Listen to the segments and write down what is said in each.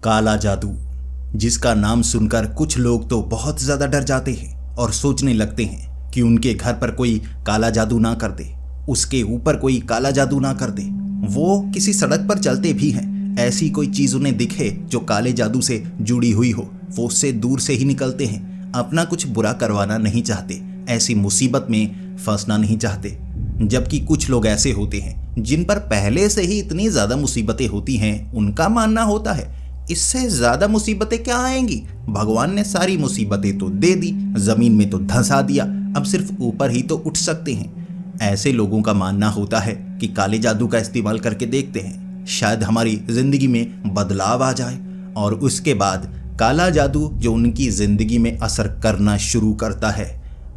काला जादू, जिसका नाम सुनकर कुछ लोग तो बहुत ज्यादा डर जाते हैं और सोचने लगते हैं कि उनके घर पर कोई काला जादू ना कर दे, उसके ऊपर कोई काला जादू ना कर दे। वो किसी सड़क पर चलते भी हैं, ऐसी कोई चीज उन्हें दिखे जो काले जादू से जुड़ी हुई हो, वो उससे दूर से ही निकलते हैं। अपना कुछ बुरा करवाना नहीं चाहते, ऐसी मुसीबत में फंसना नहीं चाहते। जबकि कुछ लोग ऐसे होते हैं जिन पर पहले से ही इतनी ज्यादा मुसीबतें होती हैं, उनका मानना होता है इससे ज्यादा मुसीबतें क्या आएंगी, भगवान ने सारी मुसीबतें तो दे दी, जमीन में तो धंसा दिया, अब सिर्फ ऊपर ही तो उठ सकते हैं। ऐसे लोगों का मानना होता है कि काले जादू का इस्तेमाल करके देखते हैं, शायद हमारी जिंदगी में बदलाव आ जाए। और उसके बाद काला जादू जो उनकी जिंदगी में असर करना शुरू करता है,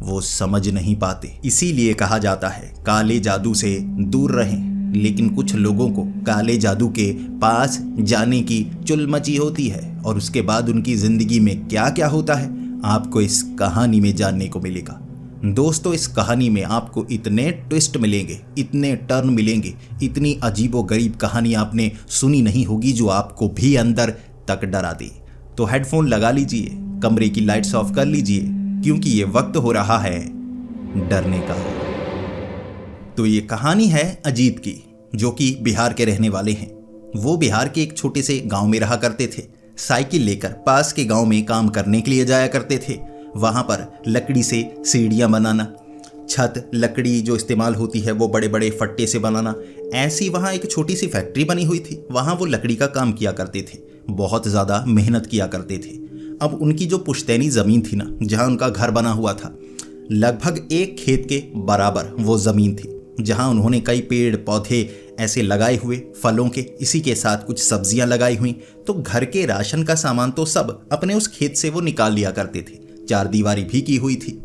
वो समझ नहीं पाते। इसीलिए कहा जाता है काले जादू से दूर रहें। लेकिन कुछ लोगों को काले जादू के पास जाने की चुल मची होती है और उसके बाद उनकी जिंदगी में क्या क्या होता है, आपको इस कहानी में जानने को मिलेगा। दोस्तों, इस कहानी में आपको इतने ट्विस्ट मिलेंगे, इतने टर्न मिलेंगे, इतनी अजीबोगरीब कहानी आपने सुनी नहीं होगी जो आपको भी अंदर तक डरा दे। तो हेडफोन लगा लीजिए, कमरे की लाइट्स ऑफ कर लीजिए, क्योंकि ये वक्त हो रहा है डरने का। तो ये कहानी है अजीत की, जो कि बिहार के रहने वाले हैं। वो बिहार के एक छोटे से गांव में रहा करते थे। साइकिल लेकर पास के गांव में काम करने के लिए जाया करते थे। वहां पर लकड़ी से सीढ़ियां बनाना, छत लकड़ी जो इस्तेमाल होती है वो बड़े बड़े फट्टे से बनाना, ऐसी वहां एक छोटी सी फैक्ट्री बनी हुई थी। वहां वो लकड़ी का काम किया करते थे, बहुत ज़्यादा मेहनत किया करते थे। अब उनकी जो पुश्तैनी ज़मीन थी ना, जहाँ उनका घर बना हुआ था, लगभग एक खेत के बराबर वो ज़मीन थी, जहाँ उन्होंने कई पेड़ पौधे ऐसे लगाए हुए फलों के, इसी के साथ कुछ सब्जियां लगाई हुई। तो घर के राशन का सामान तो सब अपने उस खेत से वो निकाल लिया करते थे। चार दीवारी भी की हुई थी।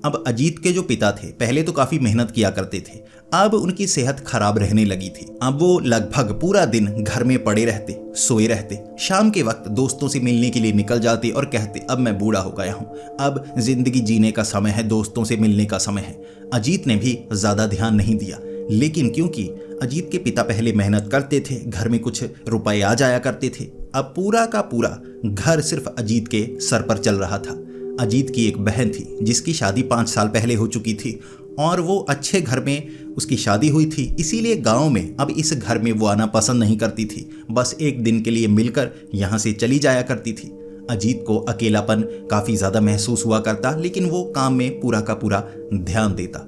अब अजीत के जो पिता थे, पहले तो काफ़ी मेहनत किया करते थे, अब उनकी सेहत खराब रहने लगी थी। अब वो लगभग पूरा दिन घर में पड़े रहते, सोए रहते। शाम के वक्त दोस्तों से मिलने के लिए निकल जाते और कहते अब मैं बूढ़ा हो गया हूँ, अब जिंदगी जीने का समय है, दोस्तों से मिलने का समय है। अजीत ने भी ज़्यादा ध्यान नहीं दिया, लेकिन क्योंकि अजीत के पिता पहले मेहनत करते थे, घर में कुछ रुपए आ जाया करते थे, अब पूरा का पूरा घर सिर्फ अजीत के सर पर चल रहा था। अजीत की एक बहन थी जिसकी शादी 5 साल पहले हो चुकी थी और वो अच्छे घर में उसकी शादी हुई थी, इसीलिए गांव में अब इस घर में वो आना पसंद नहीं करती थी। बस एक दिन के लिए मिलकर यहाँ से चली जाया करती थी। अजीत को अकेलापन काफ़ी ज़्यादा महसूस हुआ करता, लेकिन वो काम में पूरा का पूरा ध्यान देता।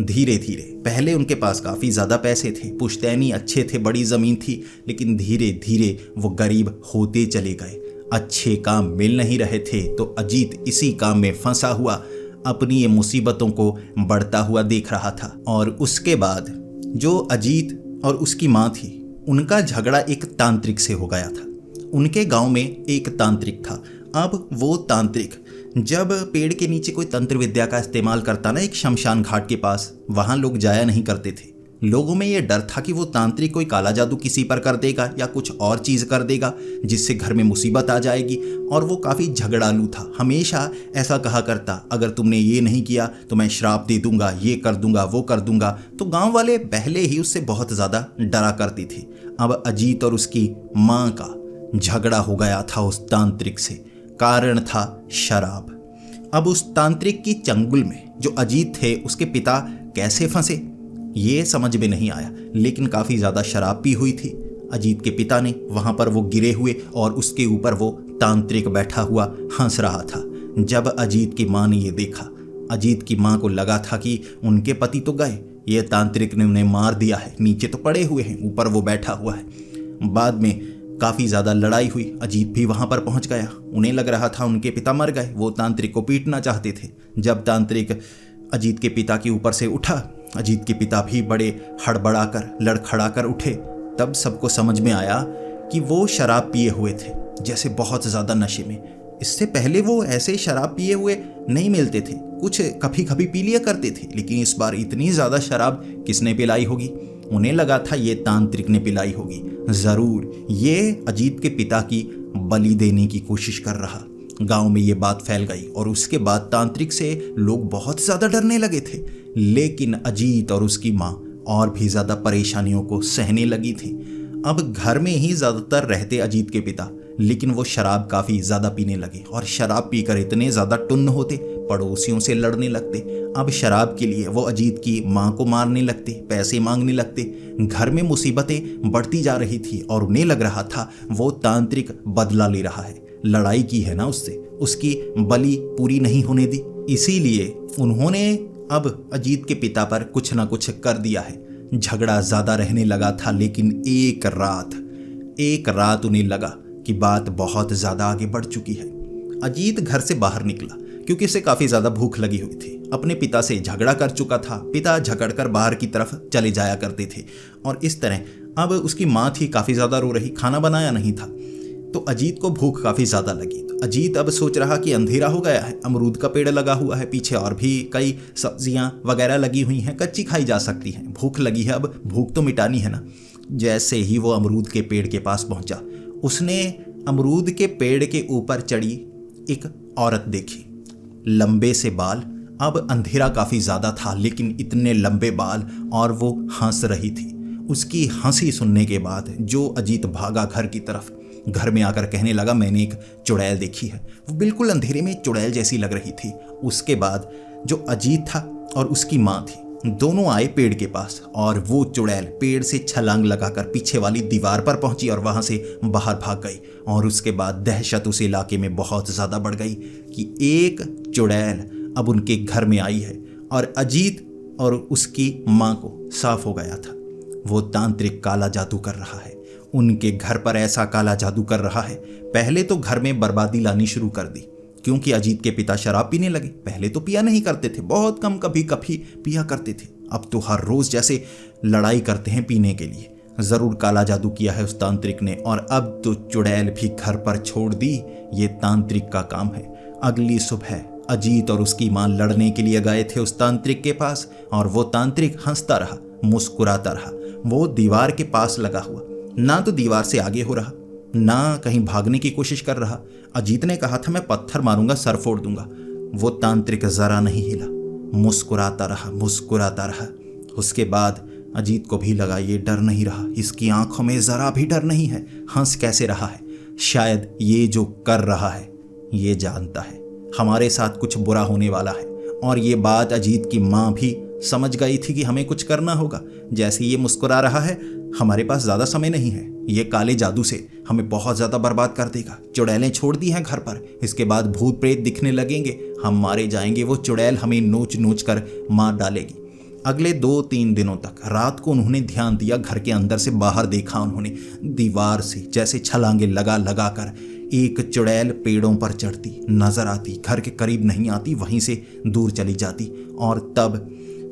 धीरे धीरे, पहले उनके पास काफ़ी ज़्यादा पैसे थे, पुश्तैनी अच्छे थे, बड़ी ज़मीन थी, लेकिन धीरे धीरे वो गरीब होते चले गए। अच्छे काम मिल नहीं रहे थे, तो अजीत इसी काम में फंसा हुआ अपनी ये मुसीबतों को बढ़ता हुआ देख रहा था। और उसके बाद जो अजीत और उसकी माँ थी, उनका झगड़ा एक तांत्रिक से हो गया था। उनके गांव में एक तांत्रिक था। अब वो तांत्रिक जब पेड़ के नीचे कोई तंत्र विद्या का इस्तेमाल करता ना, एक शमशान घाट के पास, वहाँ लोग जाया नहीं करते थे। लोगों में ये डर था कि वो तांत्रिक कोई काला जादू किसी पर कर देगा या कुछ और चीज़ कर देगा जिससे घर में मुसीबत आ जाएगी। और वो काफ़ी झगड़ालू था, हमेशा ऐसा कहा करता अगर तुमने ये नहीं किया तो मैं श्राप दे दूंगा, ये कर दूंगा, वो कर दूंगा। तो गांव वाले पहले ही उससे बहुत ज़्यादा डरा करते थे। अब अजीत और उसकी माँ का झगड़ा हो गया था उस तांत्रिक से, कारण था शराब। अब उस तांत्रिक की चंगुल में जो अजीत थे, उसके पिता कैसे फंसे ये समझ में नहीं आया, लेकिन काफ़ी ज़्यादा शराब पी हुई थी अजीत के पिता ने। वहाँ पर वो गिरे हुए और उसके ऊपर वो तांत्रिक बैठा हुआ हंस रहा था। जब अजीत की माँ ने ये देखा, अजीत की माँ को लगा था कि उनके पति तो गए, ये तांत्रिक ने उन्हें मार दिया है, नीचे तो पड़े हुए हैं, ऊपर वो बैठा हुआ है। बाद में काफ़ी ज़्यादा लड़ाई हुई, अजीत भी वहाँ पर पहुँच गया। उन्हें लग रहा था उनके पिता मर गए, वो तांत्रिक को पीटना चाहते थे। जब तांत्रिक अजीत के पिता के ऊपर से उठा, अजीत के पिता भी बड़े हड़बड़ाकर लड़खड़ाकर उठे। तब सबको समझ में आया कि वो शराब पिए हुए थे, जैसे बहुत ज़्यादा नशे में। इससे पहले वो ऐसे शराब पिए हुए नहीं मिलते थे, कुछ कभी कभी पी लिया करते थे, लेकिन इस बार इतनी ज़्यादा शराब किसने पिलाई होगी। उन्हें लगा था ये तांत्रिक ने पिलाई होगी, ज़रूर ये अजीत के पिता की बलि देने की कोशिश कर रहा। गांव में ये बात फैल गई और उसके बाद तांत्रिक से लोग बहुत ज़्यादा डरने लगे थे। लेकिन अजीत और उसकी माँ और भी ज़्यादा परेशानियों को सहने लगी थी। अब घर में ही ज़्यादातर रहते अजीत के पिता, लेकिन वो शराब काफ़ी ज़्यादा पीने लगे और शराब पीकर इतने ज़्यादा टुन्न होते, पड़ोसियों से लड़ने लगते। अब शराब के लिए वो अजीत की माँ को मारने लगते, पैसे मांगने लगते। घर में मुसीबतें बढ़ती जा रही थी और उन्हें लग रहा था वो तांत्रिक बदला ले रहा है। लड़ाई की है ना उससे, उसकी बलि पूरी नहीं होने दी, इसीलिए उन्होंने अब अजीत के पिता पर कुछ ना कुछ कर दिया है। झगड़ा ज़्यादा रहने लगा था, लेकिन एक रात उन्हें लगा कि बात बहुत ज़्यादा आगे बढ़ चुकी है। अजीत घर से बाहर निकला क्योंकि उसे काफ़ी ज़्यादा भूख लगी हुई थी। अपने पिता से झगड़ा कर चुका था, पिता झगड़कर बाहर की तरफ चले जाया करते थे और इस तरह अब उसकी माँ थी काफ़ी ज़्यादा रो रही, खाना बनाया नहीं था, तो अजीत को भूख काफ़ी ज़्यादा लगी। तो अजीत अब सोच रहा कि अंधेरा हो गया है, अमरूद का पेड़ लगा हुआ है, पीछे और भी कई सब्जियां वगैरह लगी हुई हैं, कच्ची खाई जा सकती हैं, भूख लगी है, अब भूख तो मिटानी है ना। जैसे ही वो अमरूद के पेड़ के पास पहुंचा, उसने अमरूद के पेड़ के ऊपर चढ़ी एक औरत देखी, लंबे से बाल। अब अंधेरा काफ़ी ज़्यादा था, लेकिन इतने लंबे बाल, और वो हंस रही थी। उसकी हंसी सुनने के बाद जो अजीत भागा घर की तरफ, घर में आकर कहने लगा मैंने एक चुड़ैल देखी है। वो बिल्कुल अंधेरे में चुड़ैल जैसी लग रही थी। उसके बाद जो अजीत था और उसकी माँ थी, दोनों आए पेड़ के पास और वो चुड़ैल पेड़ से छलांग लगाकर पीछे वाली दीवार पर पहुंची और वहां से बाहर भाग गई। और उसके बाद दहशत उस इलाके में बहुत ज़्यादा बढ़ गई कि एक चुड़ैल अब उनके घर में आई है और अजीत और उसकी माँ को साफ हो गया था वो तांत्रिक काला जादू कर रहा है। उनके घर पर ऐसा काला जादू कर रहा है, पहले तो घर में बर्बादी लानी शुरू कर दी, क्योंकि अजीत के पिता शराब पीने लगे। पहले तो पिया नहीं करते थे, बहुत कम कभी कभी पिया करते थे, अब तो हर रोज जैसे लड़ाई करते हैं पीने के लिए। जरूर काला जादू किया है उस तांत्रिक ने, और अब तो चुड़ैल भी घर पर छोड़ दी। ये तांत्रिक का काम है। अगली सुबह अजीत और उसकी मां लड़ने के लिए गए थे उस तांत्रिक के पास, और वो तांत्रिक हंसता रहा, मुस्कुराता रहा। वो दीवार के पास लगा हुआ, ना तो दीवार से आगे हो रहा, ना कहीं भागने की कोशिश कर रहा। अजीत ने कहा था मैं पत्थर मारूंगा, सर फोड़ दूंगा। वो तांत्रिक जरा नहीं हिला, मुस्कुराता रहा, मुस्कुराता रहा। उसके बाद अजीत को भी लगा ये डर नहीं रहा, इसकी आंखों में जरा भी डर नहीं है, हंस कैसे रहा है। शायद ये जो कर रहा है ये जानता है हमारे साथ कुछ बुरा होने वाला है। और ये बात अजीत की माँ भी समझ गई थी कि हमें कुछ करना होगा। जैसे ये मुस्कुरा रहा है, हमारे पास ज़्यादा समय नहीं है, ये काले जादू से हमें बहुत ज़्यादा बर्बाद कर देगा। चुड़ैलें छोड़ दी हैं घर पर, इसके बाद भूत प्रेत दिखने लगेंगे, हम मारे जाएंगे, वो चुड़ैल हमें नोच नोच कर मार डालेगी। अगले 2-3 दिनों तक रात को उन्होंने ध्यान दिया, घर के अंदर से बाहर देखा उन्होंने, दीवार से जैसे छलांगे लगा लगा कर एक चुड़ैल पेड़ों पर चढ़ती नजर आती, घर के करीब नहीं आती, वहीं से दूर चली जाती। और तब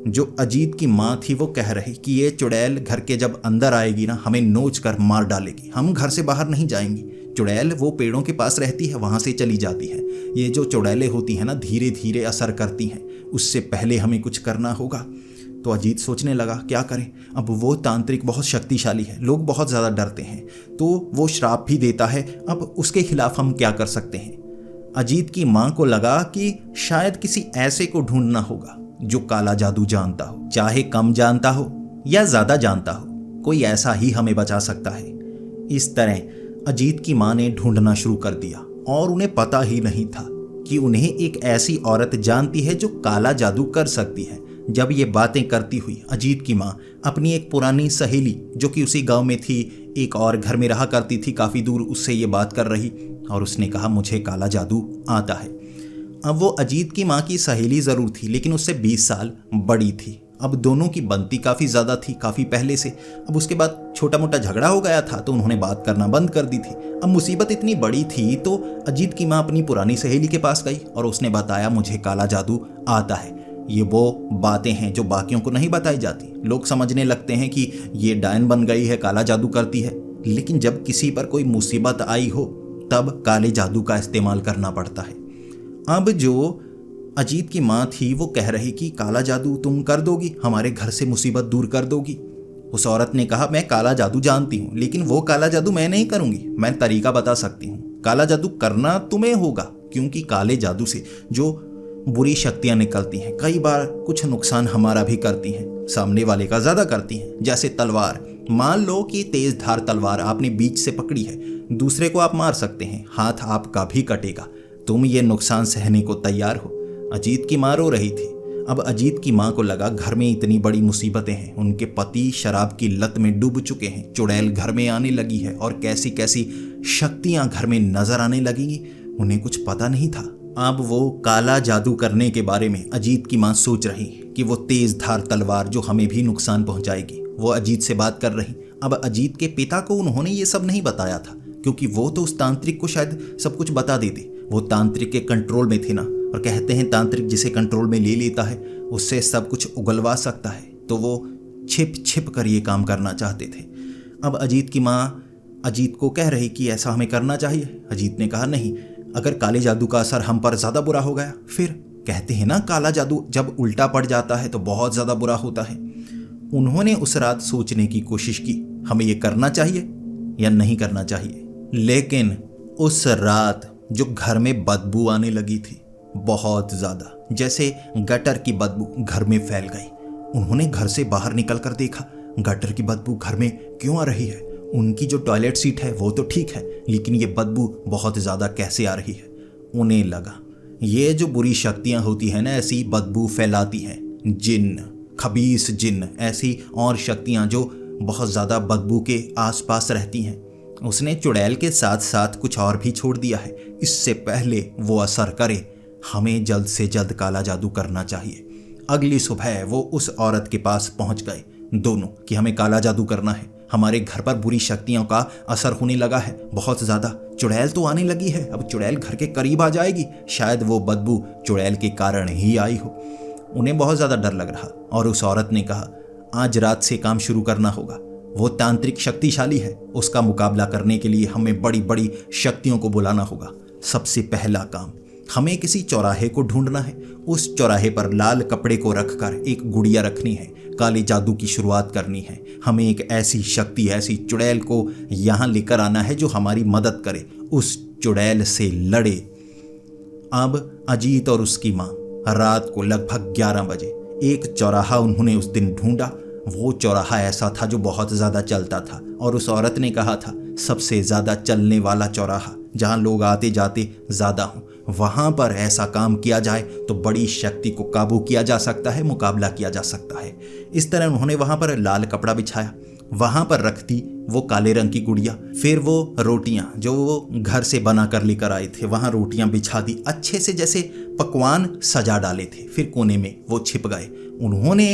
जो अजीत की माँ थी वो कह रही कि ये चुड़ैल घर के जब अंदर आएगी ना, हमें नोच कर मार डालेगी, हम घर से बाहर नहीं जाएंगी। चुड़ैल वो पेड़ों के पास रहती है, वहाँ से चली जाती है। ये जो चुड़ैलें होती हैं ना, धीरे धीरे असर करती हैं, उससे पहले हमें कुछ करना होगा। तो अजीत सोचने लगा क्या करें। अब वो तांत्रिक बहुत शक्तिशाली है, लोग बहुत ज़्यादा डरते हैं, तो वो श्राप भी देता है, अब उसके खिलाफ हम क्या कर सकते हैं। अजीत की माँ को लगा कि शायद किसी ऐसे को ढूंढना होगा जो काला जादू जानता हो, चाहे कम जानता हो या ज़्यादा जानता हो, कोई ऐसा ही हमें बचा सकता है। इस तरह अजीत की माँ ने ढूंढना शुरू कर दिया और उन्हें पता ही नहीं था कि उन्हें एक ऐसी औरत जानती है जो काला जादू कर सकती है। जब ये बातें करती हुई अजीत की माँ अपनी एक पुरानी सहेली जो कि उसी गांव में थी, एक और घर में रहा करती थी काफ़ी दूर, उससे ये बात कर रही और उसने कहा मुझे काला जादू आता है। अब वो अजीत की माँ की सहेली ज़रूर थी, लेकिन उससे 20 साल बड़ी थी। अब दोनों की बनती काफ़ी ज़्यादा थी, काफ़ी पहले से। अब उसके बाद छोटा मोटा झगड़ा हो गया था तो उन्होंने बात करना बंद कर दी थी। अब मुसीबत इतनी बड़ी थी तो अजीत की माँ अपनी पुरानी सहेली के पास गई और उसने बताया मुझे काला जादू आता है। ये वो बातें हैं जो बाकियों को नहीं बताई जाती। लोग समझने लगते हैं कि ये डायन बन गई है, काला जादू करती है, लेकिन जब किसी पर कोई मुसीबत आई हो तब काले जादू का इस्तेमाल करना पड़ता है। अब जो अजीत की माँ थी वो कह रही कि काला जादू तुम कर दोगी, हमारे घर से मुसीबत दूर कर दोगी। उस औरत ने कहा मैं काला जादू जानती हूँ, लेकिन वो काला जादू मैं नहीं करूँगी, मैं तरीका बता सकती हूँ। काला जादू करना तुम्हें होगा, क्योंकि काले जादू से जो बुरी शक्तियाँ निकलती हैं कई बार कुछ नुकसान हमारा भी करती हैं, सामने वाले का ज़्यादा करती हैं। जैसे तलवार, मान लो कि तेज धार तलवार आपने बीच से पकड़ी है, दूसरे को आप मार सकते हैं, हाथ आपका भी कटेगा, तुम ये नुकसान सहने को तैयार हो। अजीत की मां रो रही थी। अब अजीत की मां को लगा घर में इतनी बड़ी मुसीबतें हैं, उनके पति शराब की लत में डूब चुके हैं, चुड़ैल घर में आने लगी है और कैसी कैसी शक्तियां घर में नजर आने लगेंगी, उन्हें कुछ पता नहीं था। अब वो काला जादू करने के बारे में अजीत की मां सोच रही कि वो तेज धार तलवार जो हमें भी नुकसान पहुंचाएगी। वो अजीत से बात कर रही। अब अजीत के पिता को उन्होंने ये सब नहीं बताया था, क्योंकि वो तो उस तांत्रिक को शायद सब कुछ बता देते। वो तांत्रिक के कंट्रोल में थे ना, और कहते हैं तांत्रिक जिसे कंट्रोल में ले लेता है उससे सब कुछ उगलवा सकता है, तो वो छिप छिप कर ये काम करना चाहते थे। अब अजीत की माँ अजीत को कह रही कि ऐसा हमें करना चाहिए। अजीत ने कहा नहीं, अगर काले जादू का असर हम पर ज़्यादा बुरा हो गया फिर? कहते हैं ना काला जादू जब उल्टा पड़ जाता है तो बहुत ज़्यादा बुरा होता है। उन्होंने उस रात सोचने की कोशिश की हमें ये करना चाहिए या नहीं करना चाहिए, लेकिन उस रात जो घर में बदबू आने लगी थी बहुत ज़्यादा, जैसे गटर की बदबू घर में फैल गई। उन्होंने घर से बाहर निकल कर देखा, गटर की बदबू घर में क्यों आ रही है? उनकी जो टॉयलेट सीट है वो तो ठीक है, लेकिन ये बदबू बहुत ज़्यादा कैसे आ रही है? उन्हें लगा ये जो बुरी शक्तियाँ होती हैं ना, ऐसी बदबू फैलाती हैं, जिन्न, खबीस जिन्न, ऐसी और शक्तियाँ जो बहुत ज़्यादा बदबू के आसपास रहती हैं। उसने चुड़ैल के साथ साथ कुछ और भी छोड़ दिया है। इससे पहले वो असर करे, हमें जल्द से जल्द काला जादू करना चाहिए। अगली सुबह वो उस औरत के पास पहुंच गए दोनों कि हमें काला जादू करना है, हमारे घर पर बुरी शक्तियों का असर होने लगा है बहुत ज़्यादा, चुड़ैल तो आने लगी है, अब चुड़ैल घर के करीब आ जाएगी, शायद वो बदबू चुड़ैल के कारण ही आई हो। उन्हें बहुत ज़्यादा डर लग रहा और उस औरत ने कहा आज रात से काम शुरू करना होगा। वो तांत्रिक शक्तिशाली है, उसका मुकाबला करने के लिए हमें बड़ी बड़ी शक्तियों को बुलाना होगा। सबसे पहला काम, हमें किसी चौराहे को ढूंढना है, उस चौराहे पर लाल कपड़े को रखकर एक गुड़िया रखनी है, काले जादू की शुरुआत करनी है। हमें एक ऐसी शक्ति, ऐसी चुड़ैल को यहाँ लेकर आना है जो हमारी मदद करे, उस चुड़ैल से लड़े। अब अजीत और उसकी माँ रात को लगभग 11 बजे एक चौराहा उन्होंने उस दिन ढूंढा। वो चौराहा ऐसा था जो बहुत ज़्यादा चलता था, और उस औरत ने कहा था सबसे ज़्यादा चलने वाला चौराहा, जहाँ लोग आते जाते ज़्यादा हों, वहाँ पर ऐसा काम किया जाए तो बड़ी शक्ति को काबू किया जा सकता है, मुकाबला किया जा सकता है। इस तरह उन्होंने वहाँ पर लाल कपड़ा बिछाया, वहाँ पर रख दी वो काले रंग की गुड़िया। फिर वो रोटियाँ जो वो घर से बना कर लेकर आए थे, वहाँ रोटियाँ बिछा दी, अच्छे से जैसे पकवान सजा डाले थे। फिर कोने में वो छिप गए। उन्होंने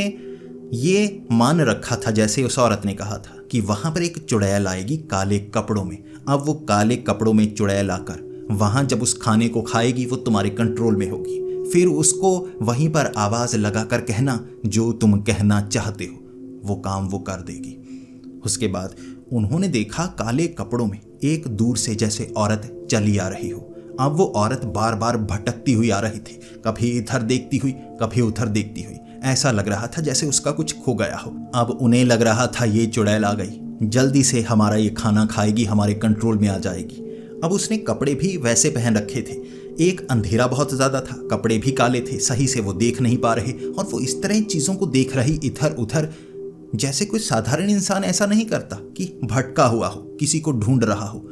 ये मान रखा था, जैसे उस औरत ने कहा था, कि वहाँ पर एक चुड़ैल आएगी काले कपड़ों में। अब वो काले कपड़ों में चुड़ैल आकर वहाँ जब उस खाने को खाएगी वो तुम्हारे कंट्रोल में होगी। फिर उसको वहीं पर आवाज़ लगाकर कहना जो तुम कहना चाहते हो, वो काम वो कर देगी। उसके बाद उन्होंने देखा काले कपड़ों में एक दूर से जैसे औरत चली आ रही हो। अब वो औरत बार बार भटकती हुई आ रही थी, कभी इधर देखती हुई कभी उधर देखती हुई। ऐसा लग रहा था जैसे उसका कुछ खो गया हो। अब उन्हें लग रहा था ये चुड़ैल आ गई, जल्दी से हमारा ये खाना खाएगी, हमारे कंट्रोल में आ जाएगी। अब उसने कपड़े भी वैसे पहन रखे थे। एक अंधेरा बहुत ज़्यादा था, कपड़े भी काले थे, सही से वो देख नहीं पा रहे, और वो इस तरह चीज़ों को देख रही इधर उधर, जैसे कोई साधारण इंसान ऐसा नहीं करता कि भटका हुआ हो, किसी को ढूंढ रहा हो।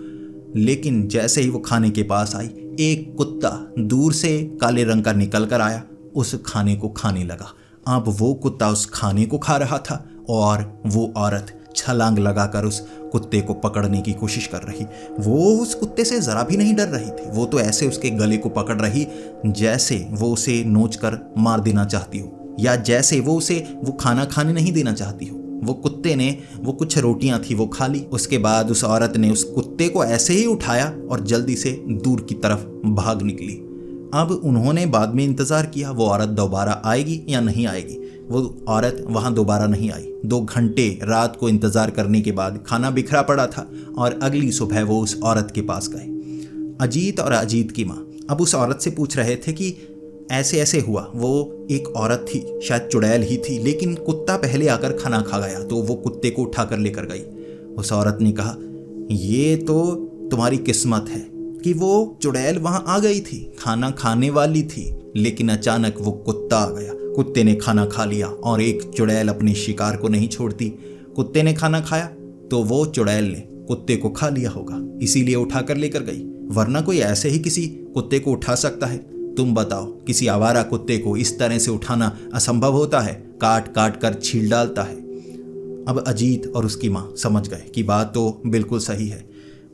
लेकिन जैसे ही वो खाने के पास आई, एक कुत्ता दूर से काले रंग का निकल कर आया, उस खाने को खाने लगा। अब वो कुत्ता उस खाने को खा रहा था और वो औरत छलांग लगाकर उस कुत्ते को पकड़ने की कोशिश कर रही। वो उस कुत्ते से जरा भी नहीं डर रही थी। वो तो ऐसे उसके गले को पकड़ रही जैसे वो उसे नोच कर मार देना चाहती हो, या जैसे वो उसे वो खाना खाने नहीं देना चाहती हो। वो कुत्ते ने वो कुछ रोटियां थी वो खा ली। उसके बाद उस औरत ने उस कुत्ते को ऐसे ही उठाया और जल्दी से दूर की तरफ भाग निकली। अब उन्होंने बाद में इंतज़ार किया वो औरत दोबारा आएगी या नहीं आएगी। वो औरत वहाँ दोबारा नहीं आई। 2 घंटे रात को इंतज़ार करने के बाद खाना बिखरा पड़ा था और अगली सुबह वो उस औरत के पास गए। अजीत और अजीत की माँ अब उस औरत से पूछ रहे थे कि ऐसे ऐसे हुआ। वो एक औरत थी, शायद चुड़ैल ही थी, लेकिन कुत्ता पहले आकर खाना खा गया तो वो कुत्ते को उठा कर लेकर गई। उस औरत ने कहा ये तो तुम्हारी किस्मत है कि वो चुड़ैल वहाँ आ गई थी, खाना खाने वाली थी, लेकिन अचानक वो कुत्ता आ गया। कुत्ते ने खाना खा लिया और एक चुड़ैल अपने शिकार को नहीं छोड़ती। कुत्ते ने खाना खाया तो वो चुड़ैल ने कुत्ते को खा लिया होगा, इसीलिए उठाकर लेकर गई, वरना कोई ऐसे ही किसी कुत्ते को उठा सकता है? तुम बताओ, किसी आवारा कुत्ते को इस तरह से उठाना असंभव होता है, काट काट कर छील डालता है। अब अजीत और उसकी माँ समझ गए कि बात तो बिल्कुल सही है।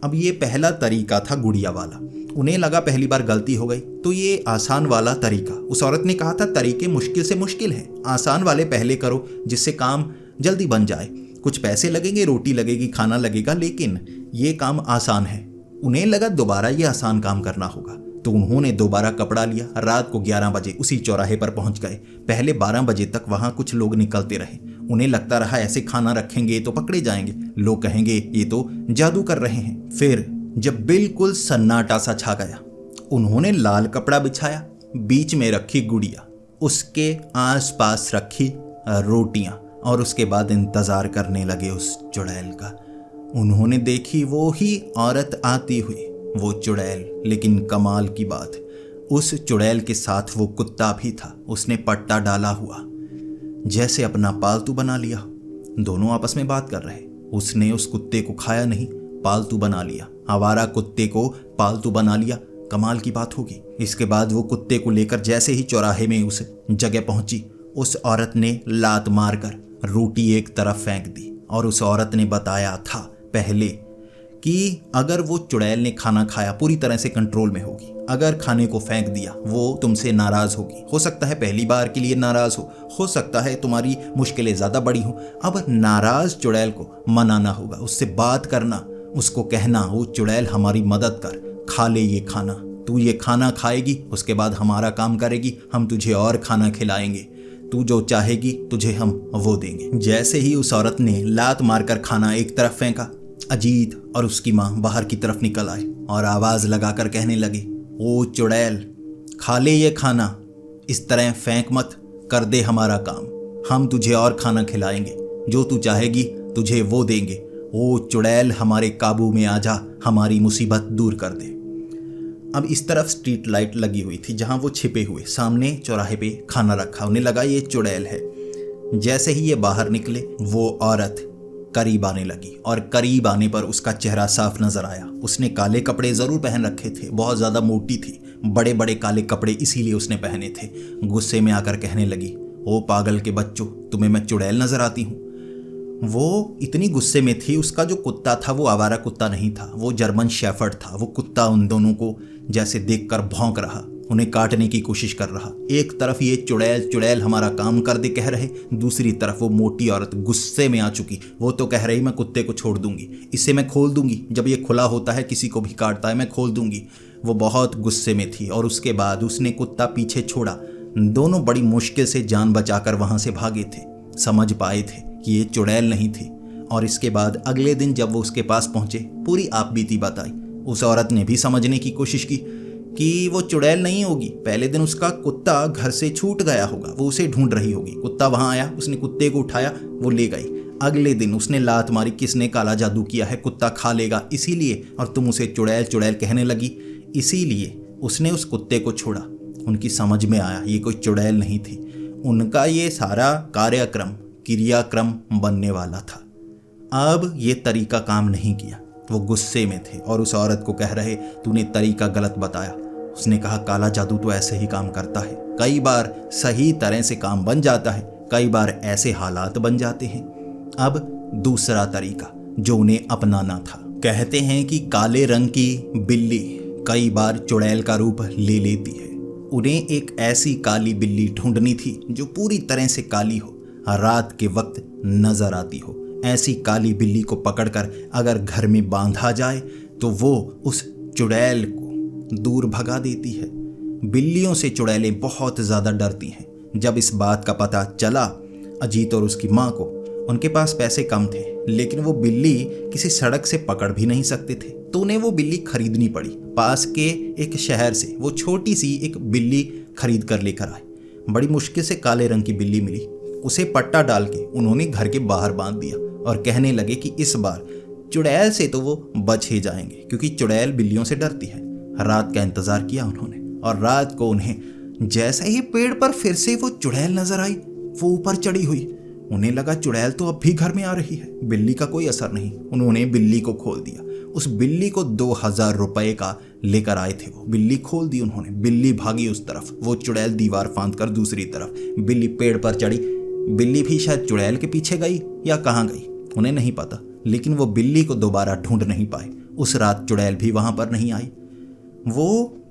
अब ये पहला तरीका था गुड़िया वाला। उन्हें लगा पहली बार गलती हो गई तो ये आसान वाला तरीका। उस औरत ने कहा था तरीके मुश्किल से मुश्किल हैं, आसान वाले पहले करो जिससे काम जल्दी बन जाए। कुछ पैसे लगेंगे, रोटी लगेगी, खाना लगेगा, लेकिन ये काम आसान है। उन्हें लगा दोबारा ये आसान काम करना होगा, तो उन्होंने दोबारा कपड़ा लिया। रात को 11 बजे उसी चौराहे पर पहुंच गए। पहले 12 बजे तक वहां कुछ लोग निकलते रहे। उन्हें लगता रहा ऐसे खाना रखेंगे तो पकड़े जाएंगे, लोग कहेंगे ये तो जादू कर रहे हैं। फिर जब बिल्कुल सन्नाटा सा छा गया, उन्होंने लाल कपड़ा बिछाया, बीच में रखी गुड़िया, उसके आसपास रखी रोटियां, और उसके बाद इंतजार करने लगे उस चुड़ैल का। उन्होंने देखी वो ही औरत आती हुई, वो चुड़ैल। लेकिन कमाल की बात, उस चुड़ैल के साथ वो कुत्ता भी था। उसने पट्टा डाला हुआ, जैसे अपना पालतू बना लिया। दोनों आपस में बात कर रहे। उसने उस कुत्ते को खाया नहीं, पालतू बना लिया। आवारा कुत्ते को पालतू बना लिया, कमाल की बात होगी। इसके बाद वो कुत्ते को लेकर जैसे ही चौराहे में उस जगह पहुंची, उस औरत ने लात मारकर रोटी एक तरफ फेंक दी। और उस औरत ने बताया था पहले कि अगर वो चुड़ैल ने खाना खाया पूरी तरह से कंट्रोल में होगी, अगर खाने को फेंक दिया वो तुमसे नाराज होगी। हो सकता है पहली बार के लिए नाराज हो सकता है तुम्हारी मुश्किलें ज्यादा बड़ी हो। अब नाराज चुड़ैल को मनाना होगा, उससे बात करना, उसको कहना वो चुड़ैल हमारी मदद कर, खा ले ये खाना, तू ये खाना खाएगी, उसके बाद हमारा काम करेगी, हम तुझे और खाना खिलाएंगे, तू जो चाहेगी तुझे हम वो देंगे। जैसे ही उस औरत ने लात मारकर खाना एक तरफ फेंका, अजीत और उसकी माँ बाहर की तरफ निकल आए और आवाज लगाकर कहने लगे, ओ चुड़ैल, खा ले ये खाना, इस तरह फेंक मत, कर दे हमारा काम, हम तुझे और खाना खिलाएंगे, जो तू चाहेगी तुझे वो देंगे। ओ चुड़ैल, हमारे काबू में आ जा, हमारी मुसीबत दूर कर दे। अब इस तरफ स्ट्रीट लाइट लगी हुई थी जहां वो छिपे हुए, सामने चौराहे पे खाना रखा। उन्हें लगा ये चुड़ैल है। जैसे ही ये बाहर निकले, वो औरत करीब आने लगी और करीब आने पर उसका चेहरा साफ नजर आया। उसने काले कपड़े जरूर पहन रखे थे, बहुत ज्यादा मोटी थी, बड़े बड़े काले कपड़े इसीलिए उसने पहने थे। गुस्से में आकर कहने लगी, ओ पागल के बच्चों, तुम्हें मैं चुड़ैल नजर आती हूँ? वो इतनी गुस्से में थी। उसका जो कुत्ता था वो आवारा कुत्ता नहीं था, वो जर्मन शेफर्ड था। वो कुत्ता उन दोनों को जैसे देखकर भौंक रहा, उन्हें काटने की कोशिश कर रहा। एक तरफ ये चुड़ैल चुड़ैल हमारा काम कर दे कह रहे, दूसरी तरफ वो मोटी औरत गुस्से में आ चुकी। वो तो कह रही मैं कुत्ते को छोड़ दूंगी, इसे मैं खोल दूंगी, जब ये खुला होता है किसी को भी काटता है मैं खोल दूंगी। वो बहुत गुस्से में थी और उसके बाद उसने कुत्ता पीछे छोड़ा। दोनों बड़ी मुश्किल से जान बचाकर वहां से भागे थे। समझ पाए थे कि ये चुड़ैल नहीं थी। और इसके बाद अगले दिन जब वो उसके पास पहुंचे, पूरी आपबीती बताई। उस औरत ने भी समझने की कोशिश की कि वो चुड़ैल नहीं होगी। पहले दिन उसका कुत्ता घर से छूट गया होगा, वो उसे ढूंढ रही होगी। कुत्ता वहां आया, उसने कुत्ते को उठाया, वो ले गई। अगले दिन उसने लात मारी, किसने काला जादू किया है, कुत्ता खा लेगा इसीलिए, और तुम उसे चुड़ैल चुड़ैल कहने लगी इसीलिए उसने उस कुत्ते को छोड़ा। उनकी समझ में आया ये कोई चुड़ैल नहीं थी। उनका ये सारा कार्यक्रम क्रियाक्रम बनने वाला था। अब ये तरीका काम नहीं किया। वो गुस्से में थे और उस औरत को कह रहे, तूने तरीका गलत बताया। उसने कहा, काला जादू तो ऐसे ही काम करता है, कई बार सही तरह से काम बन जाता है, कई बार ऐसे हालात बन जाते हैं। अब दूसरा तरीका जो उन्हें अपनाना था। कहते हैं कि काले रंग की बिल्ली कई बार चुड़ैल का रूप ले लेती है। उन्हें एक ऐसी काली बिल्ली ढूंढनी थी जो पूरी तरह से काली हो, रात के वक्त नजर आती हो। ऐसी काली बिल्ली को पकड़कर अगर घर में बांधा जाए तो वो उस चुड़ैल को दूर भगा देती है। बिल्लियों से चुड़ैलें बहुत ज़्यादा डरती हैं। जब इस बात का पता चला अजीत और उसकी माँ को, उनके पास पैसे कम थे, लेकिन वो बिल्ली किसी सड़क से पकड़ भी नहीं सकते थे, तो उन्हें वो बिल्ली खरीदनी पड़ी। पास के एक शहर से वो छोटी सी एक बिल्ली खरीद कर लेकर आए। बड़ी मुश्किल से काले रंग की बिल्ली मिली। उसे पट्टा डाल के उन्होंने घर के बाहर बांध दिया और कहने लगे कि इस बार चुड़ैल से तो वो बच ही जाएंगे, क्योंकि चुड़ैल बिल्लियों से डरती है। रात का इंतजार किया उन्होंने और रात को उन्हें जैसे ही पेड़ पर फिर से वो चुड़ैल नजर आई, वो ऊपर चढ़ी हुई। उन्हें लगा चुड़ैल तो अब भी घर में आ रही है, बिल्ली का कोई असर नहीं। उन्होंने बिल्ली को खोल दिया। उस बिल्ली को 2000 रुपए का लेकर आए थे। वो बिल्ली खोल दी उन्होंने। बिल्ली भागी उस तरफ, वो चुड़ैल दीवार फांद कर दूसरी तरफ। बिल्ली पेड़ पर चढ़ी। बिल्ली भी शायद चुड़ैल के पीछे गई या कहाँ गई उन्हें नहीं पता, लेकिन वो बिल्ली को दोबारा ढूंढ नहीं पाए। उस रात चुड़ैल भी वहां पर नहीं आई। वो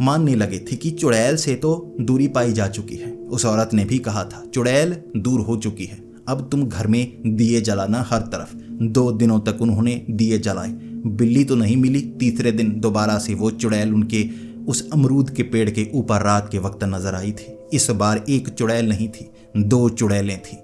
मानने लगे थे कि चुड़ैल से तो दूरी पाई जा चुकी है। उस औरत ने भी कहा था चुड़ैल दूर हो चुकी है, अब तुम घर में दिए जलाना हर तरफ। 2 दिनों तक उन्होंने दिए जलाए, बिल्ली तो नहीं मिली। तीसरे दिन दोबारा से वो चुड़ैल उनके उस अमरूद के पेड़ के ऊपर रात के वक्त नजर आई थी। इस बार एक चुड़ैल नहीं थी, 2 चुड़ैलें थी।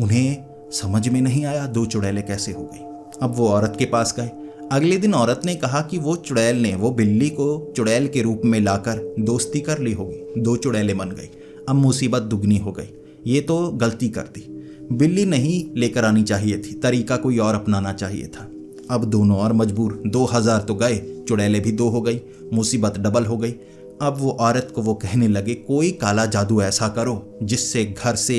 उन्हें समझ में नहीं आया 2 चुड़ैलें कैसे हो गई। अब वो औरत के पास गए। अगले दिन औरत ने कहा कि वो चुड़ैल ने वो बिल्ली को चुड़ैल के रूप में लाकर दोस्ती कर ली होगी। 2 चुड़ैलें बन गई। अब मुसीबत दुगनी हो गई। ये तो गलती कर दी, बिल्ली नहीं लेकर आनी चाहिए थी, तरीका कोई और अपनाना चाहिए था। अब दोनों और मजबूर। 2000 तो गए, चुड़ैलें भी 2 हो गई, मुसीबत डबल हो गई। अब वो औरत को वो कहने लगे कोई काला जादू ऐसा करो जिससे घर से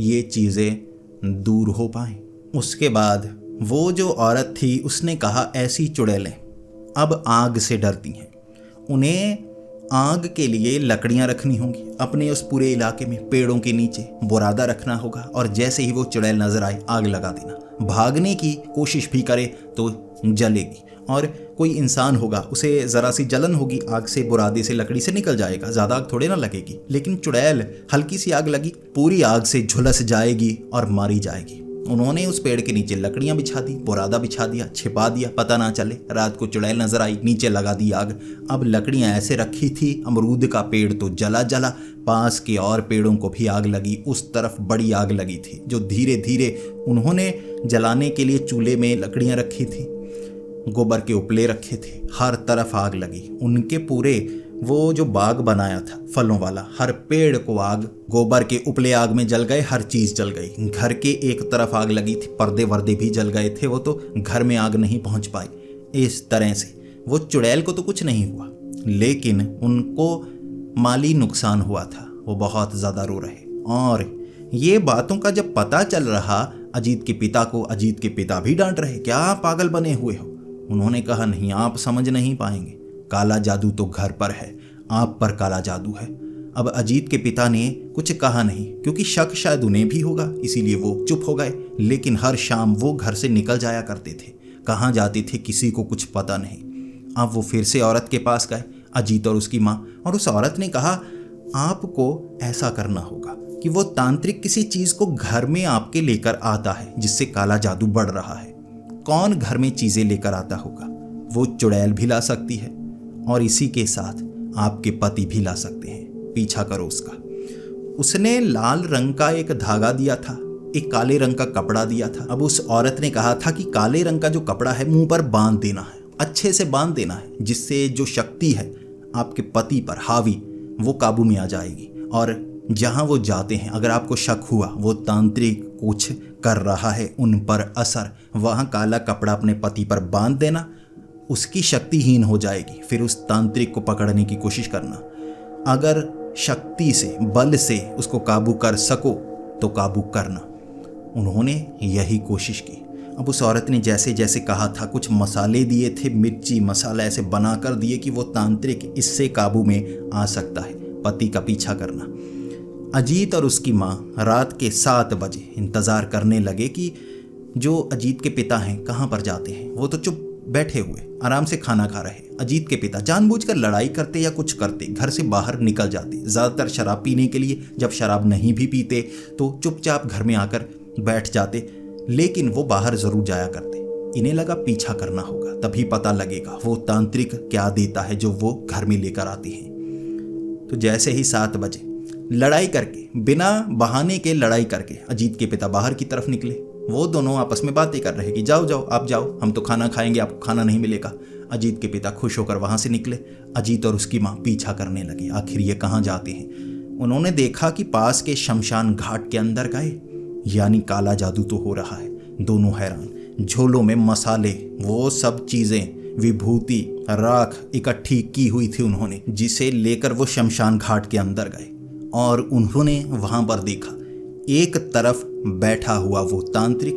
ये चीज़ें दूर हो पाएं। उसके बाद वो जो औरत थी उसने कहा ऐसी चुड़ैलें अब आग से डरती हैं, उन्हें आग के लिए लकड़ियां रखनी होंगी अपने उस पूरे इलाके में। पेड़ों के नीचे बुरादा रखना होगा और जैसे ही वो चुड़ैल नजर आए आग लगा देना। भागने की कोशिश भी करे तो जलेगी, और कोई इंसान होगा उसे ज़रा सी जलन होगी आग से, बुरादे से, लकड़ी से निकल जाएगा, ज़्यादा आग थोड़े ना लगेगी। लेकिन चुड़ैल हल्की सी आग लगी पूरी आग से झुलस जाएगी और मारी जाएगी। उन्होंने उस पेड़ के नीचे लकड़ियां बिछा दी, बुरादा बिछा दिया, छिपा दिया, पता ना चले। रात को चुड़ैल नजर आई, नीचे लगा दी आग। अब लकड़ियां ऐसे रखी थी, अमरूद का पेड़ तो जला जला, पास के और पेड़ों को भी आग लगी। उस तरफ बड़ी आग लगी थी जो धीरे धीरे उन्होंने जलाने के लिए चूल्हे में लकड़ियां रखी थी, गोबर के उपले रखे थे, हर तरफ आग लगी। उनके पूरे वो जो बाग बनाया था फलों वाला, हर पेड़ को आग, गोबर के उपले आग में जल गए, हर चीज जल गई। घर के एक तरफ आग लगी थी, पर्दे वर्दे भी जल गए थे, वो तो घर में आग नहीं पहुंच पाई। इस तरह से वो चुड़ैल को तो कुछ नहीं हुआ, लेकिन उनको माली नुकसान हुआ था। वो बहुत ज्यादा रो रहे। और ये बातों का जब पता चल रहा अजीत के पिता को, अजीत के पिता भी डांट रहे, क्या पागल बने हुए हो। उन्होंने कहा नहीं, आप समझ नहीं पाएंगे, काला जादू तो घर पर है, आप पर काला जादू है। अब अजीत के पिता ने कुछ कहा नहीं, क्योंकि शक शायद उन्हें भी होगा, इसीलिए वो चुप हो गए। लेकिन हर शाम वो घर से निकल जाया करते थे, कहाँ जाते थे किसी को कुछ पता नहीं। अब वो फिर से औरत के पास गए, अजीत और उसकी माँ, और उस औरत ने कहा आपको ऐसा करना होगा कि वो तांत्रिक किसी चीज को घर में आपके लेकर आता है जिससे काला जादू बढ़ रहा है। कौन घर में चीजें लेकर आता होगा? वो चुड़ैल भी ला सकती है और इसी के साथ आपके पति भी ला सकते हैं। पीछा करो उसका। उसने लाल रंग का एक धागा दिया था, एक काले रंग का कपड़ा दिया था। अब उस औरत ने कहा था कि काले रंग का जो कपड़ा है मुंह पर बांध देना है, अच्छे से बांध देना है, जिससे जो शक्ति है आपके पति पर हावी वो काबू में आ जाएगी। और जहां वो जाते हैं, अगर आपको शक हुआ वो तांत्रिक कुछ कर रहा है उन पर असर, वहां काला कपड़ा अपने पति पर बांध देना, उसकी शक्तिहीन हो जाएगी। फिर उस तांत्रिक को पकड़ने की कोशिश करना, अगर शक्ति से, बल से उसको काबू कर सको तो काबू करना। उन्होंने यही कोशिश की। अब उस औरत ने जैसे जैसे कहा था, कुछ मसाले दिए थे, मिर्ची मसाला ऐसे बना कर दिए कि वो तांत्रिक इससे काबू में आ सकता है। पति का पीछा करना। अजीत और उसकी माँ रात के 7 बजे इंतज़ार करने लगे कि जो अजीत के पिता हैं कहाँ पर जाते हैं। वो तो चुप बैठे हुए आराम से खाना खा रहे। अजीत के पिता जानबूझकर लड़ाई करते या कुछ करते, घर से बाहर निकल जाते, ज़्यादातर शराब पीने के लिए। जब शराब नहीं भी पीते तो चुपचाप घर में आकर बैठ जाते, लेकिन वो बाहर ज़रूर जाया करते। इन्हें लगा पीछा करना होगा, तभी पता लगेगा वो तांत्रिक क्या देता है जो वो घर में लेकर आते हैं। तो जैसे ही 7 बजे लड़ाई करके, बिना बहाने के लड़ाई करके अजीत के पिता बाहर की तरफ निकले। वो दोनों आपस में बातें कर रहे कि जाओ जाओ आप जाओ, हम तो खाना खाएंगे, आपको खाना नहीं मिलेगा। अजीत के पिता खुश होकर वहां से निकले। अजीत और उसकी माँ पीछा करने लगे, आखिर ये कहाँ जाते हैं। उन्होंने देखा कि पास के शमशान घाट के अंदर गए, यानी काला जादू तो हो रहा है। दोनों हैरान। झोलों में मसाले, वो सब चीजें, विभूति, राख इकट्ठी की हुई थी उन्होंने, जिसे लेकर वो शमशान घाट के अंदर गए। और उन्होंने वहां पर देखा एक तरफ बैठा हुआ वो तांत्रिक,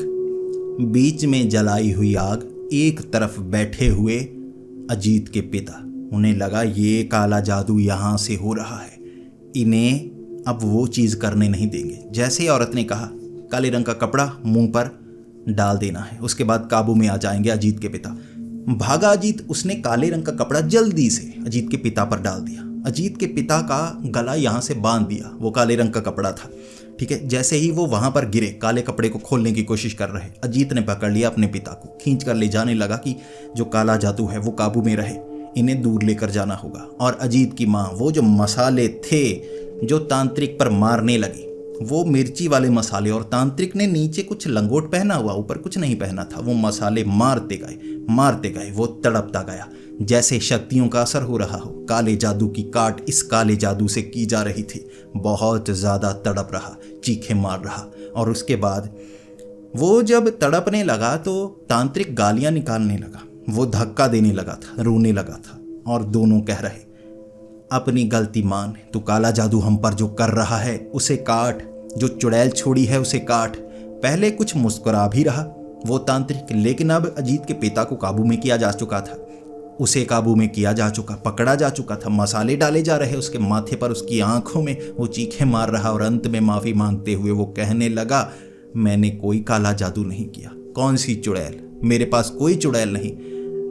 बीच में जलाई हुई आग, एक तरफ बैठे हुए अजीत के पिता। उन्हें लगा ये काला जादू यहाँ से हो रहा है, इन्हें अब वो चीज़ करने नहीं देंगे। जैसे ही औरत ने कहा काले रंग का कपड़ा मुंह पर डाल देना है, उसके बाद काबू में आ जाएंगे अजीत के पिता। भागा अजीत, उसने काले रंग का कपड़ा जल्दी से अजीत के पिता पर डाल दिया। अजीत के पिता का गला यहाँ से बांध दिया, वो काले रंग का कपड़ा था, ठीक है। जैसे ही वो वहां पर गिरे, काले कपड़े को खोलने की कोशिश कर रहे, अजीत ने पकड़ लिया अपने पिता को, खींच कर ले जाने लगा कि जो काला जादू है वो काबू में रहे, इन्हें दूर लेकर जाना होगा। और अजीत की माँ वो जो मसाले थे जो तांत्रिक पर मारने लगी, वो मिर्ची वाले मसाले, और तांत्रिक ने नीचे कुछ लंगोट पहना हुआ, ऊपर कुछ नहीं पहना था, वो मसाले मारते गए, वो तड़पता गया जैसे शक्तियों का असर हो रहा हो। काले जादू की काट इस काले जादू से की जा रही थी। बहुत ज़्यादा तड़प रहा, चीखें मार रहा, और उसके बाद वो जब तड़पने लगा तो तांत्रिक गालियां निकालने लगा, वो धक्का देने लगा था, रोने लगा था, और दोनों कह रहे अपनी गलती मान, तू काला जादू हम पर जो कर रहा है उसे काट, जो चुड़ैल छोड़ी है उसे काट। पहले कुछ मुस्कुरा भी रहा वो तांत्रिक, लेकिन अब अजीत के पिता को काबू में किया जा चुका था, उसे काबू में किया जा चुका, पकड़ा जा चुका था। मसाले डाले जा रहे उसके माथे पर, उसकी आंखों में, वो चीखें मार रहा, और अंत में माफ़ी मांगते हुए वो कहने लगा मैंने कोई काला जादू नहीं किया। कौन सी चुड़ैल, मेरे पास कोई चुड़ैल नहीं,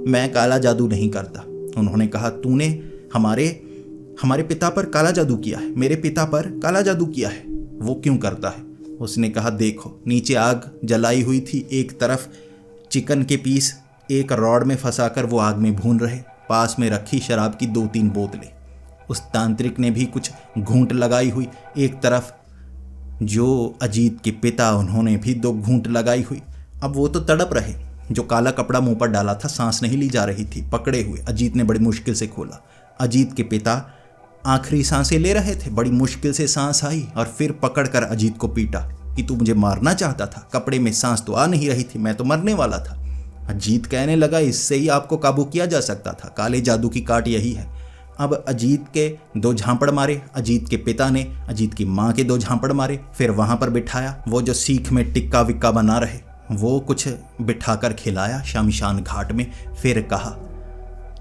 मैं काला जादू नहीं करता। उन्होंने कहा तूने हमारे पिता पर काला जादू किया है, मेरे पिता पर काला जादू किया है, वो क्यों करता है? उसने कहा देखो नीचे आग जलाई हुई थी, एक तरफ चिकन के पीस एक रॉड में फंसाकर वो आग में भून रहे, पास में रखी शराब की 2-3 बोतलें। उस तांत्रिक ने भी कुछ घूंट लगाई हुई, एक तरफ जो अजीत के पिता उन्होंने भी 2 घूंट लगाई हुई। अब वो तो तड़प रहे, जो काला कपड़ा मुंह पर डाला था सांस नहीं ली जा रही थी, पकड़े हुए। अजीत ने बड़ी मुश्किल से खोला, अजीत के पिता आखिरी सांसें ले रहे थे, बड़ी मुश्किल से सांस आई और फिर पकड़कर अजीत को पीटा कि तू मुझे मारना चाहता था, कपड़े में सांस तो आ नहीं रही थी, मैं तो मरने वाला था। अजीत कहने लगा इससे ही आपको काबू किया जा सकता था, काले जादू की काट यही है। अब अजीत के 2 झांपड़ मारे, अजीत के पिता ने अजीत की माँ के 2 झांपड़ मारे, फिर वहाँ पर बिठाया, वो जो सीख में टिक्का विक्का बना रहे वो कुछ बिठाकर खिलाया शमशान घाट में। फिर कहा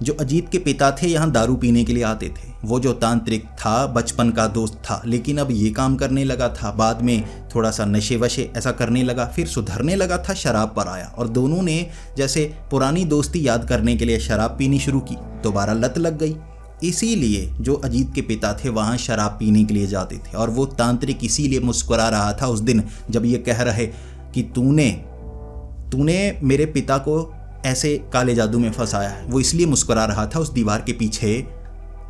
जो अजीत के पिता थे यहाँ दारू पीने के लिए आते थे, वो जो तांत्रिक था बचपन का दोस्त था, लेकिन अब ये काम करने लगा था, बाद में थोड़ा सा नशे वशे ऐसा करने लगा, फिर सुधरने लगा था, शराब पर आया, और दोनों ने जैसे पुरानी दोस्ती याद करने के लिए शराब पीनी शुरू की, दोबारा लत लग गई। इसीलिए जो अजीत के पिता थे वहाँ शराब पीने के लिए जाते थे, और वो तांत्रिक इसीलिए मुस्कुरा रहा था उस दिन जब ये कह रहे कि तूने मेरे पिता को ऐसे काले जादू में फंसाया है, वो इसलिए मुस्कुरा रहा था। उस दीवार के पीछे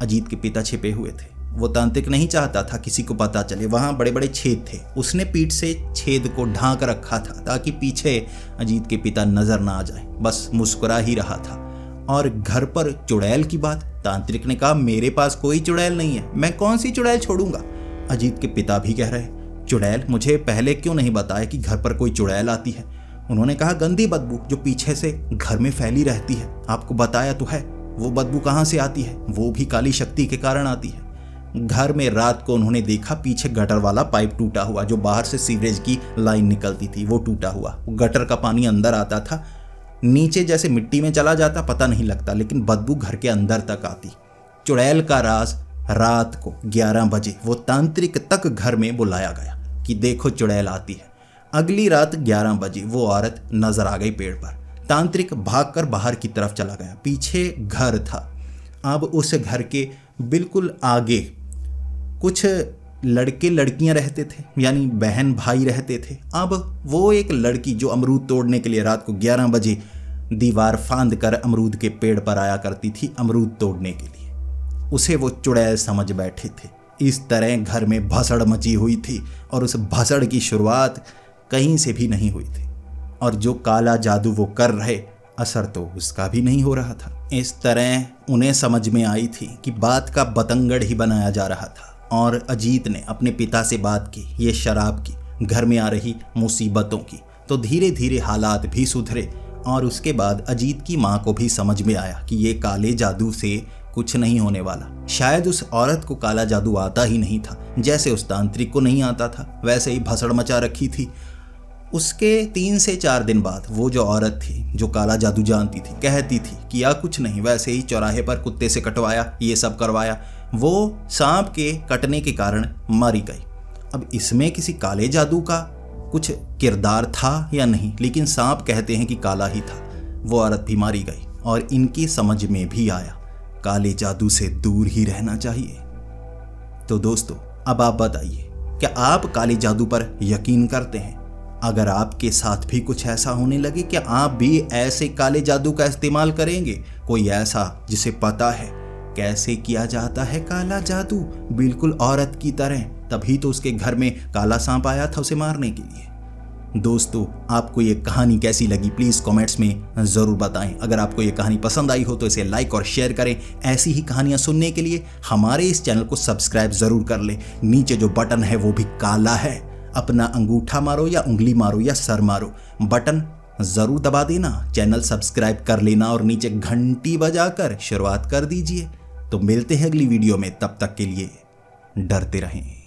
अजीत के पिता छिपे हुए थे, वो तांत्रिक नहीं चाहता था किसी को पता चले, वहाँ बड़े बड़े छेद थे, उसने पीठ से छेद को ढांक रखा था ताकि पीछे अजीत के पिता नजर ना आ जाए, बस मुस्कुरा ही रहा था। और घर पर चुड़ैल की बात, तांत्रिक ने कहा मेरे पास कोई चुड़ैल नहीं है, मैं कौन सी चुड़ैल छोड़ूंगा। अजीत के पिता भी कह रहे चुड़ैल, मुझे पहले क्यों नहीं बताया कि घर पर कोई चुड़ैल आती है। उन्होंने कहा गंदी बदबू जो पीछे से घर में फैली रहती है, आपको बताया तो है, वो बदबू कहाँ से आती है, वो भी काली शक्ति के कारण आती है। घर में रात को उन्होंने देखा पीछे गटर वाला पाइप टूटा हुआ, जो बाहर से सीवरेज की लाइन निकलती थी वो टूटा हुआ, गटर का पानी अंदर आता था, नीचे जैसे मिट्टी में चला जाता पता नहीं लगता, लेकिन बदबू घर के अंदर तक आती। चुड़ैल का राज रात को 11 बजे वो तांत्रिक तक घर में बुलाया गया कि देखो चुड़ैल आती है। अगली रात 11 बजे वो औरत नजर आ गई पेड़ पर, तांत्रिक भागकर बाहर की तरफ चला गया, पीछे घर था। अब उस घर के बिल्कुल आगे कुछ लड़के लड़कियां रहते थे, यानी बहन भाई रहते थे। अब वो एक लड़की जो अमरूद तोड़ने के लिए रात को 11 बजे दीवार फांद कर अमरूद के पेड़ पर आया करती थी अमरूद तोड़ने के लिए, उसे वो चुड़ैल समझ बैठे थे। इस तरह घर में भसड़ मची हुई थी, और उस भसड़ की शुरुआत कहीं से भी नहीं हुई थी, और जो काला जादू वो कर रहे असर तो उसका भी नहीं हो रहा था। इस तरह उन्हें समझ में आई थी कि बात का बतंगड़ ही बनाया जा रहा था, और अजीत ने अपने पिता से बात की ये शराब की, घर में आ रही मुसीबतों की, तो धीरे धीरे हालात भी सुधरे। और उसके बाद अजीत की माँ को भी समझ में आया कि ये काले जादू से कुछ नहीं होने वाला। शायद उस औरत को काला जादू आता ही नहीं था, जैसे उस तांत्रिक को नहीं आता था, वैसे ही भसड़ मचा रखी थी। उसके 3 से 4 दिन बाद वो जो औरत थी जो काला जादू जानती थी, कहती थी किया कुछ नहीं, वैसे ही चौराहे पर कुत्ते से कटवाया, ये सब करवाया, वो सांप के कटने के कारण मारी गई। अब इसमें किसी काले जादू का कुछ किरदार था या नहीं, लेकिन सांप कहते हैं कि काला ही था। वो औरत भी मारी गई और इनकी समझ में भी आया काले जादू से दूर ही रहना चाहिए। तो दोस्तों, अब आप बताइए, क्या आप काले जादू पर यकीन करते हैं? अगर आपके साथ भी कुछ ऐसा होने लगे, क्या आप भी ऐसे काले जादू का इस्तेमाल करेंगे? कोई ऐसा जिसे पता है कैसे किया जाता है काला जादू, बिल्कुल औरत की तरह, तभी तो उसके घर में काला सांप आया था उसे मारने के लिए। दोस्तों, आपको ये कहानी कैसी लगी प्लीज़ कमेंट्स में ज़रूर बताएं। अगर आपको ये कहानी पसंद आई हो तो इसे लाइक और शेयर करें। ऐसी ही कहानियाँ सुनने के लिए हमारे इस चैनल को सब्सक्राइब ज़रूर कर लें। नीचे जो बटन है वो भी काला है, अपना अंगूठा मारो या उंगली मारो या सर मारो, बटन ज़रूर दबा देना, चैनल सब्सक्राइब कर लेना और नीचे घंटी बजाकर शुरुआत कर दीजिए। तो मिलते हैं अगली वीडियो में, तब तक के लिए डरते रहें।